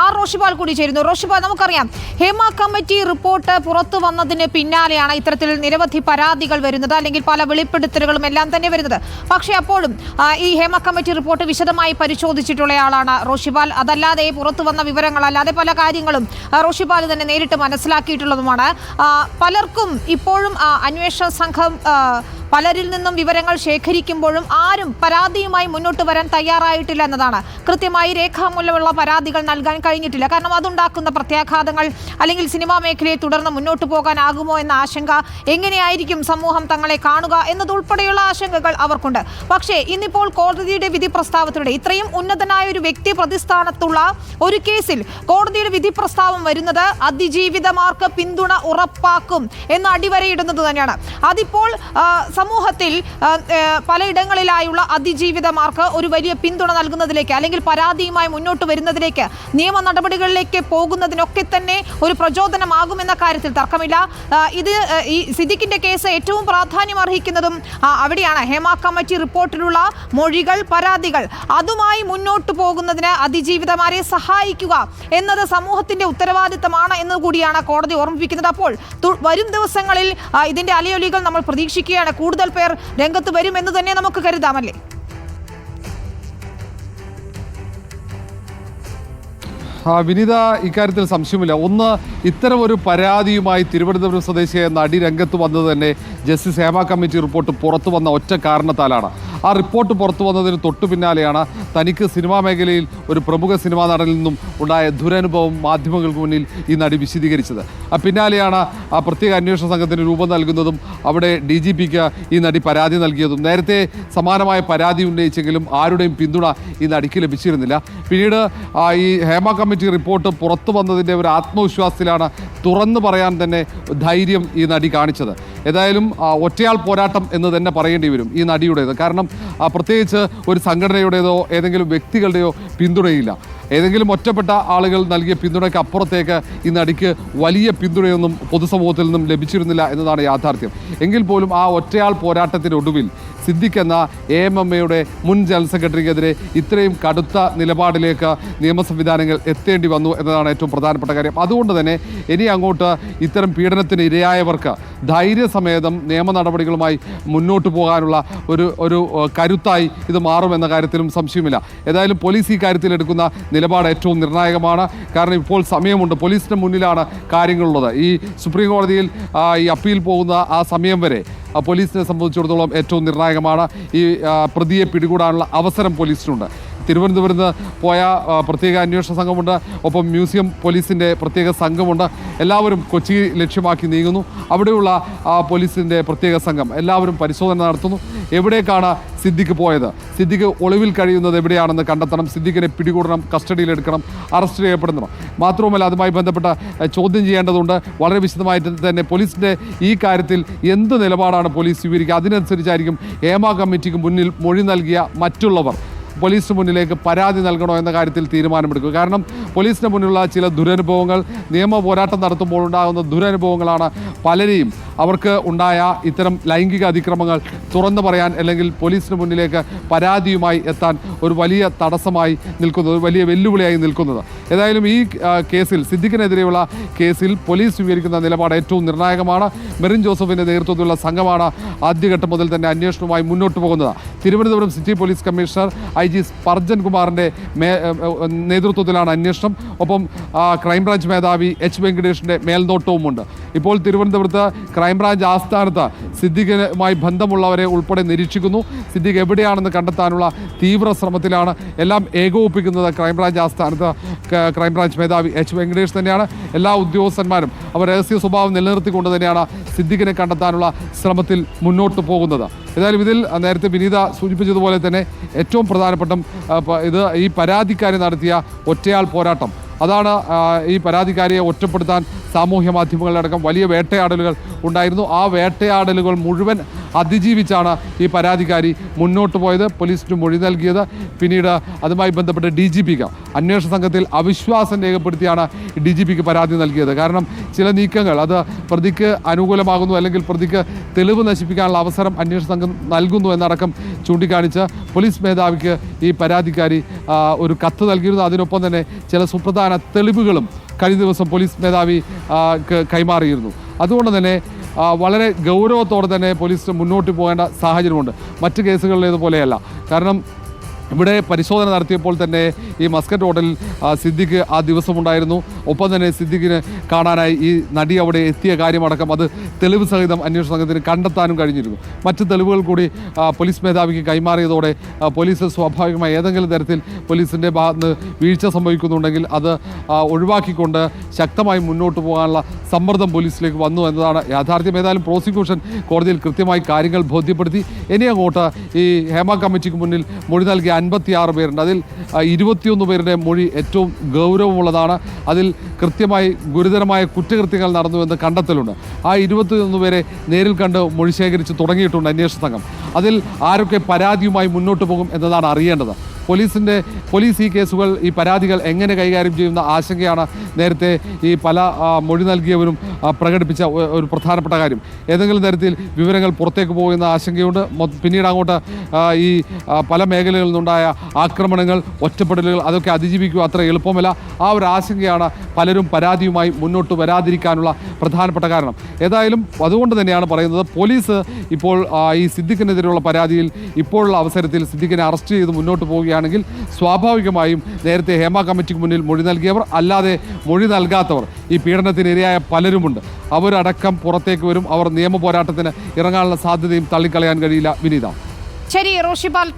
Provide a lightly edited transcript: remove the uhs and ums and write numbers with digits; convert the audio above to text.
R Roshipal കൂടി ചേരുന്നു. റോഷിപാൽ, നമുക്കറിയാം ഹേമ കമ്മിറ്റി റിപ്പോർട്ട് പുറത്തു വന്നതിന് പിന്നാലെയാണ് ഇത്തരത്തിൽ നിരവധി പരാതികൾ വരുന്നത്, അല്ലെങ്കിൽ പല വെളിപ്പെടുത്തലുകളും എല്ലാം തന്നെ വരുന്നത്. പക്ഷേ അപ്പോഴും ഈ ഹേമ കമ്മിറ്റി റിപ്പോർട്ട് വിശദമായി പരിശോധിച്ചിട്ടുള്ളയാളാണ് റോഷിപാൽ. അതല്ലാതെ പുറത്തു വന്ന വിവരങ്ങളല്ലാതെ പല കാര്യങ്ങളും റോഷിപാൽ തന്നെ നേരിട്ട് മനസ്സിലാക്കിയിട്ടുള്ളതുമാണ്. പലർക്കും ഇപ്പോഴും അന്വേഷണ സംഘം പലരിൽ നിന്നും വിവരങ്ങൾ ശേഖരിക്കുമ്പോഴും ആരും പരാതിയുമായി മുന്നോട്ട് വരാൻ തയ്യാറായിട്ടില്ല എന്നതാണ്. കൃത്യമായി രേഖാമൂലമുള്ള പരാതികൾ നൽകാൻ കഴിഞ്ഞിട്ടില്ല. കാരണം അതുണ്ടാക്കുന്ന പ്രത്യാഘാതങ്ങൾ, അല്ലെങ്കിൽ സിനിമാ മേഖലയെ തുടർന്ന് മുന്നോട്ട് പോകാനാകുമോ എന്ന ആശങ്ക, എങ്ങനെയായിരിക്കും സമൂഹം തങ്ങളെ കാണുക എന്നതുൾപ്പെടെയുള്ള ആശങ്കകൾ അവർക്കുണ്ട്. പക്ഷേ ഇന്നിപ്പോൾ കോടതിയുടെ വിധി പ്രസ്താവത്തിലൂടെ ഇത്രയും ഉന്നതനായ ഒരു വ്യക്തി പ്രതിസ്ഥാനത്തുള്ള ഒരു കേസിൽ കോടതിയുടെ വിധി പ്രസ്താവം വരുന്നത് അതിജീവിതമാർക്ക് പിന്തുണ ഉറപ്പാക്കും എന്ന് അടിവരയിടുന്നത് തന്നെയാണ്. അതിപ്പോൾ സമൂഹത്തിൽ പലയിടങ്ങളിലായുള്ള അതിജീവിതമാർക്ക് ഒരു വലിയ പിന്തുണ നൽകുന്നതിലേക്ക്, അല്ലെങ്കിൽ പരാതിയുമായി മുന്നോട്ട് വരുന്നതിലേക്ക്, നിയമ നടപടികളിലേക്ക് പോകുന്നതിനൊക്കെ തന്നെ ഒരു പ്രചോദനമാകുമെന്ന കാര്യത്തിൽ തർക്കമില്ല. ഈ സിദ്ദിഖിന്റെ കേസ് ഏറ്റവും പ്രാധാന്യം അർഹിക്കുന്നതും അവിടെയാണ്. ഹേമ കമ്മിറ്റി റിപ്പോർട്ടിലുള്ള മൊഴികൾ, പരാതികൾ, അതുമായി മുന്നോട്ട് പോകുന്നതിന് അതിജീവിതമാരെ സഹായിക്കുക എന്നത് സമൂഹത്തിന്റെ ഉത്തരവാദിത്തമാണ് എന്നുകൂടിയാണ് കോടതി ഓർമ്മിപ്പിക്കുന്നത്. അപ്പോൾ വരും ദിവസങ്ങളിൽ ഇതിന്റെ അലയൊലികൾ നമ്മൾ പ്രതീക്ഷിക്കുകയാണ്. കൂടുതൽ പേർ രംഗത്ത് വരുമെന്ന് തന്നെ നമുക്ക് കരുതാമല്ലേ? വിനീത, ഇക്കാര്യത്തിൽ സംശയമില്ല. ഒന്ന്, ഇത്തരം ഒരു പരാതിയുമായി തിരുവനന്തപുരം സ്വദേശിയായ നടി രംഗത്ത് വന്നത് തന്നെ ജസ്റ്റിസ് ഹേമ കമ്മിറ്റി റിപ്പോർട്ട് പുറത്തു വന്ന ഒറ്റ കാരണത്താലാണ്. ആ റിപ്പോർട്ട് പുറത്തു വന്നതിന് തൊട്ടു പിന്നാലെയാണ് തനിക്ക് സിനിമാ മേഖലയിൽ ഒരു പ്രമുഖ സിനിമാ നടനിൽ നിന്നും ഉണ്ടായ ദുരനുഭവം മാധ്യമങ്ങൾക്ക് മുന്നിൽ ഈ നടി വിശദീകരിച്ചത്. പിന്നാലെയാണ് ആ പ്രത്യേക അന്വേഷണ സംഘത്തിന് രൂപം നൽകുന്നതും അവിടെ DGPക്ക് ഈ നടി പരാതി നൽകിയതും. നേരത്തെ സമാനമായ പരാതി ഉന്നയിച്ചെങ്കിലും ആരുടെയും പിന്തുണ ഈ നടിക്ക് ലഭിച്ചിരുന്നില്ല. പിന്നീട് ഈ ഹേമ കമ്മിറ്റി റിപ്പോർട്ട് പുറത്തു വന്നതിൻ്റെ ഒരു ആത്മവിശ്വാസത്തിലാണ് തുറന്നു പറയാൻ തന്നെ ധൈര്യം ഈ നടി കാണിച്ചത്. ഏതായാലും ഒറ്റയാൾ പോരാട്ടം എന്ന് തന്നെ പറയേണ്ടി വരും ഈ നടിയുടേത്. കാരണം പ്രത്യേകിച്ച് ഒരു സംഘടനയുടേതോ ഏതെങ്കിലും വ്യക്തികളുടെയോ പിന്തുണയില്ല. ഏതെങ്കിലും ഒറ്റപ്പെട്ട ആളുകൾ നൽകിയ പിന്തുണയ്ക്ക് അപ്പുറത്തേക്ക് ഈ നടിക്ക് വലിയ പിന്തുണയൊന്നും പൊതുസമൂഹത്തിൽ നിന്നും ലഭിച്ചിരുന്നില്ല എന്നതാണ് യാഥാർത്ഥ്യം. എങ്കിൽ പോലും ആ ഒറ്റയാൾ പോരാട്ടത്തിനൊടുവിൽ സിദ്ദിഖ് എന്ന AMMയുടെ മുൻ ജനറൽ സെക്രട്ടറിക്കെതിരെ ഇത്രയും കടുത്ത നിലപാടിലേക്ക് നിയമ സംവിധാനങ്ങൾ എത്തേണ്ടി വന്നു എന്നതാണ് ഏറ്റവും പ്രധാനപ്പെട്ട കാര്യം. അതുകൊണ്ട് തന്നെ ഇനി അങ്ങോട്ട് ഇത്തരം പീഡനത്തിന് ഇരയായവർക്ക് ധൈര്യസമേതം നിയമ നടപടികളുമായി മുന്നോട്ട് പോകാനുള്ള ഒരു കരുത്തായി ഇത് മാറുമെന്ന കാര്യത്തിലും സംശയമില്ല. ഏതായാലും പോലീസ് ഈ കാര്യത്തിൽ എടുക്കുന്ന നിലപാട് ഏറ്റവും നിർണായകമാണ്. കാരണം ഇപ്പോൾ സമയമുണ്ട്, പോലീസിന് മുന്നിലാണ് കാര്യങ്ങളുള്ളത്. ഈ സുപ്രീം കോടതിയിൽ ഈ അപ്പീൽ പോകുന്ന ആ സമയം വരെ പോലീസിനെ സംബന്ധിച്ചിടത്തോളം ഏറ്റവും നിർണായകമാണ്. ഈ പ്രതിയെ പിടികൂടാനുള്ള അവസരം പോലീസിനുണ്ട്. തിരുവനന്തപുരത്ത് പോയ പ്രത്യേക അന്വേഷണ സംഘമുണ്ട്, ഒപ്പം മ്യൂസിയം പോലീസിൻ്റെ പ്രത്യേക സംഘമുണ്ട്. എല്ലാവരും കൊച്ചി ലക്ഷ്യമാക്കി നീങ്ങുന്നു. അവിടെയുള്ള പോലീസിൻ്റെ പ്രത്യേക സംഘം എല്ലാവരും പരിശോധന നടത്തുന്നു. എവിടേക്കാണ് സിദ്ദിഖ് പോയത്, സിദ്ദിഖ് ഒളിവിൽ കഴിയുന്നത് എവിടെയാണെന്ന് കണ്ടെത്തണം, സിദ്ദിഖിനെ പിടികൂടണം, കസ്റ്റഡിയിലെടുക്കണം, അറസ്റ്റ് ചെയ്യപ്പെടുന്നണം. മാത്രവുമല്ല അതുമായി ബന്ധപ്പെട്ട ചോദ്യം ചെയ്യേണ്ടതുണ്ട്. വളരെ വിശദമായിട്ട് തന്നെ പോലീസിൻ്റെ ഈ കാര്യത്തിൽ എന്ത് നിലപാടാണ് പോലീസ് സ്വീകരിക്കുക, അതിനനുസരിച്ചായിരിക്കും ഹേമ കമ്മിറ്റിക്ക് മുന്നിൽ മൊഴി നൽകിയ മറ്റുള്ളവർ പോലീസിന് മുന്നിലേക്ക് പരാതി നൽകണോ എന്ന കാര്യത്തിൽ തീരുമാനമെടുക്കുക. കാരണം പോലീസിന് മുന്നിലുള്ള ചില ദുരനുഭവങ്ങൾ, നിയമ പോരാട്ടം നടത്തുമ്പോൾ ഉണ്ടാകുന്ന ദുരനുഭവങ്ങളാണ് പലരെയും അവർക്ക് ഉണ്ടായ ഇത്തരം ലൈംഗിക അതിക്രമങ്ങൾ തുറന്നു പറയാൻ, അല്ലെങ്കിൽ പോലീസിന് മുന്നിലേക്ക് പരാതിയുമായി എത്താൻ ഒരു വലിയ തടസ്സമായി നിൽക്കുന്നത്, ഒരു വലിയ വെല്ലുവിളിയായി നിൽക്കുന്നത്. ഏതായാലും ഈ കേസിൽ, സിദ്ദിഖിനെതിരെയുള്ള കേസിൽ പോലീസ് സ്വീകരിക്കുന്ന നിലപാട് ഏറ്റവും നിർണായകമാണ്. മെറിൻ ജോസഫിൻ്റെ നേതൃത്വത്തിലുള്ള സംഘമാണ് ആദ്യഘട്ടം മുതൽ തന്നെ അന്വേഷണവുമായി മുന്നോട്ട് പോകുന്നത്. Thiruvananthapuram city police commissioner IG Sparjan കുമാറിൻ്റെ നേതൃത്വത്തിലാണ് അന്വേഷണം. ഒപ്പം ക്രൈംബ്രാഞ്ച് മേധാവി H വെങ്കടേഷിൻ്റെ മേൽനോട്ടവുമുണ്ട്. ഇപ്പോൾ തിരുവനന്തപുരത്ത് ക്രൈംബ്രാഞ്ച് ആസ്ഥാനത്ത് സിദ്ദിഖുമായി ബന്ധമുള്ളവരെ ഉൾപ്പെടെ നിരീക്ഷിക്കുന്നു. സിദ്ദിഖ് എവിടെയാണെന്ന് കണ്ടെത്താനുള്ള തീവ്ര ശ്രമത്തിലാണ്. എല്ലാം ഏകോപിപ്പിക്കുന്നത് ക്രൈംബ്രാഞ്ച് ആസ്ഥാനത്ത് ക്രൈംബ്രാഞ്ച് മേധാവി H വെങ്കടേഷ് തന്നെയാണ്. എല്ലാ ഉദ്യോഗസ്ഥന്മാരും അവർ രഹസ്യ സ്വഭാവം നിലനിർത്തിക്കൊണ്ട് തന്നെയാണ് സിദ്ദിഖിനെ കണ്ടെത്താനുള്ള ശ്രമത്തിൽ മുന്നോട്ട് പോകുന്നത്. ഏതായാലും ഇതിൽ നേരത്തെ വിനീത സൂചിപ്പിച്ചതുപോലെ തന്നെ ഏറ്റവും പ്രധാനപ്പെട്ട ഈ പരാതിക്കാരി നടത്തിയ ഒറ്റയാൾ പോരാട്ടം. അതാണ് ഈ പരാതിക്കാരിയെ ഒറ്റപ്പെടുത്താൻ സാമൂഹ്യ മാധ്യമങ്ങളിലടക്കം വലിയ വേട്ടയാടലുകൾ ഉണ്ടായിരുന്നു. ആ വേട്ടയാടലുകൾ മുഴുവൻ അതിജീവിച്ചാണ് ഈ പരാതിക്കാരി മുന്നോട്ട് പോയത്, പോലീസിന് മൊഴി നൽകിയത്. പിന്നീട് അതുമായി ബന്ധപ്പെട്ട് DGPക്ക് അന്വേഷണ സംഘത്തിൽ അവിശ്വാസം രേഖപ്പെടുത്തിയാണ് DGPക്ക് പരാതി നൽകിയത്. കാരണം ചില നീക്കങ്ങൾ അത് പ്രതിക്ക് അനുകൂലമാകുന്നു, അല്ലെങ്കിൽ പ്രതിക്ക് തെളിവ് നശിപ്പിക്കാനുള്ള അവസരം അന്വേഷണ സംഘം നൽകുന്നു എന്നടക്കം ചൂണ്ടിക്കാണിച്ച് പോലീസ് മേധാവിക്ക് ഈ പരാതിക്കാരി ഒരു കത്ത് നൽകിയിരുന്നു. അതിനൊപ്പം തന്നെ ചില സുപ്രധാന തെളിവുകളും കഴിഞ്ഞ ദിവസം പോലീസ് മേധാവി കൈമാറിയിരുന്നു. അതുകൊണ്ട് തന്നെ വളരെ ഗൗരവത്തോടെ തന്നെ പോലീസ് മുന്നോട്ട് പോകേണ്ട സാഹചര്യമുണ്ട്. മറ്റ് കേസുകളിലേതുപോലെയല്ല. കാരണം ഇവിടെ പരിശോധന നടത്തിയപ്പോൾ തന്നെ ഈ മസ്കറ്റ് ഹോട്ടലിൽ സിദ്ദിഖ് ആ ദിവസമുണ്ടായിരുന്നു. ഒപ്പം തന്നെ സിദ്ദിഖിനെ കാണാനായി ഈ നടി അവിടെ എത്തിയ കാര്യമടക്കം അത് തെളിവ് സഹിതം അന്വേഷണ സംഘത്തിന് കണ്ടെത്താനും കഴിഞ്ഞിരുന്നു. മറ്റ് തെളിവുകൾ കൂടി പോലീസ് മേധാവിക്ക് കൈമാറിയതോടെ പോലീസ് സ്വാഭാവികമായി ഏതെങ്കിലും തരത്തിൽ പോലീസിൻ്റെ ഭാഗത്ത് വീഴ്ച സംഭവിക്കുന്നുണ്ടെങ്കിൽ അത് ഒഴിവാക്കിക്കൊണ്ട് ശക്തമായി മുന്നോട്ട് പോകാനുള്ള സമ്മർദ്ദം പോലീസിലേക്ക് വന്നു എന്നതാണ് യാഥാർത്ഥ്യം. ഏതായാലും പ്രോസിക്യൂഷൻ കോടതിയിൽ കൃത്യമായി കാര്യങ്ങൾ ബോധ്യപ്പെടുത്തി. ഇനി അങ്ങോട്ട് ഈ ഹേമ കമ്മിറ്റിക്ക് മുന്നിൽ മൊഴി നൽകിയ 56 പേരുണ്ട്. അതിൽ 21 പേരുടെ മൊഴി ഏറ്റവും ഗൗരവമുള്ളതാണ്. അതിൽ കൃത്യമായി ഗുരുതരമായ കുറ്റകൃത്യങ്ങൾ നടന്നുവെന്ന് കണ്ടെത്തലുണ്ട്. ആ 21 പേരെ നേരിൽ കണ്ട് മൊഴി ശേഖരിച്ച് തുടങ്ങിയിട്ടുണ്ട് അന്വേഷണ സംഘം. അതിൽ ആരൊക്കെ പരാതിയുമായി മുന്നോട്ട് പോകും എന്നതാണ് അറിയേണ്ടത്. പോലീസ് ഈ കേസുകൾ, ഈ പരാതികൾ എങ്ങനെ കൈകാര്യം ചെയ്യുന്ന ആശങ്കയാണ് നേരത്തെ ഈ പല മൊഴി നൽകിയവരും പ്രകടിപ്പിച്ച ഒരു പ്രധാനപ്പെട്ട കാര്യം. ഏതെങ്കിലും തരത്തിൽ വിവരങ്ങൾ പുറത്തേക്ക് പോകുന്ന ആശങ്കയുണ്ട്. പിന്നീട് അങ്ങോട്ട് ഈ പല മേഖലകളിൽ നിന്നുണ്ടായ ആക്രമണങ്ങൾ, ഒറ്റപ്പെടലുകൾ, അതൊക്കെ അതിജീവിക്കുക അത്ര എളുപ്പമല്ല. ആ ഒരു ആശങ്കയാണ് പലരും പരാതിയുമായി മുന്നോട്ട് വരാതിരിക്കാനുള്ള പ്രധാനപ്പെട്ട കാരണം. ഏതായാലും അതുകൊണ്ട് തന്നെയാണ് പറയുന്നത്, പോലീസ് ഇപ്പോൾ ഈ സിദ്ദിഖിനെതിരെയുള്ള പരാതിയിൽ ഇപ്പോഴുള്ള അവസരത്തിൽ സിദ്ദിഖിനെ അറസ്റ്റ് ചെയ്ത് മുന്നോട്ട് പോവുകയാണെങ്കിൽ സ്വാഭാവികമായും നേരത്തെ ഹേമ കമ്മിറ്റിക്ക് മുന്നിൽ മൊഴി നൽകിയവർ, അല്ലാതെ മൊഴി നൽകാത്തവർ, ഈ പീഡനത്തിന് ഇരയായ പലരുമുണ്ട്. അവരടക്കം പുറത്തേക്ക് വരും. അവർ നിയമ പോരാട്ടത്തിന് ഇറങ്ങാനുള്ള സാധ്യതയും തള്ളിക്കളയാൻ കഴിയില്ല. വിനീത. ശരി, റോഷിപാൽ